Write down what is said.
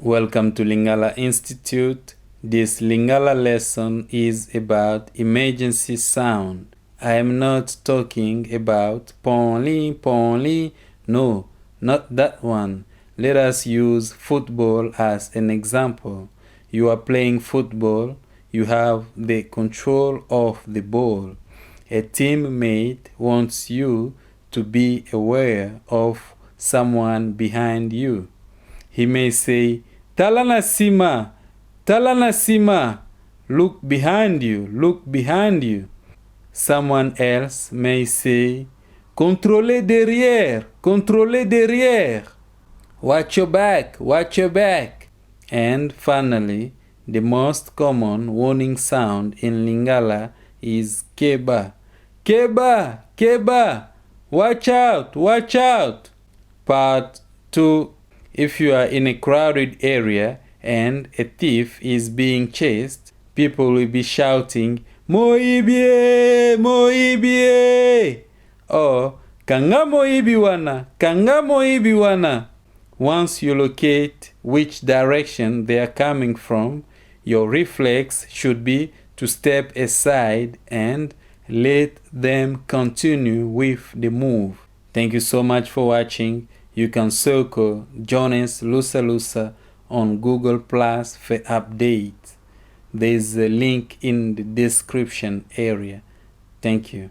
Welcome to Lingala Institute. This Lingala lesson is about emergency sound. I am not talking about ponli, ponli. No, not that one. Let us use football as an example. You are playing football. You have the control of the ball. A teammate wants you to be aware of someone behind you. He may say, Tala na sima, Tala na sima. Look behind you, look behind you. Someone else may say, Contrôler derrière, Contrôler derrière. Watch your back, watch your back. And finally, the most common warning sound in Lingala is Keba. Keba, Keba. Watch out, watch out. Part 2. If you are in a crowded area and a thief is being chased, people will be shouting, moyibi, moyibi, or Kanga moyibi wana, Kanga moyibi wana. Once you locate which direction they are coming from, your reflex should be to step aside and let them continue with the move. Thank you so much for watching. You can circle Jonas Lusa Lusa on Google Plus for updates. There's a link in the description area. Thank you.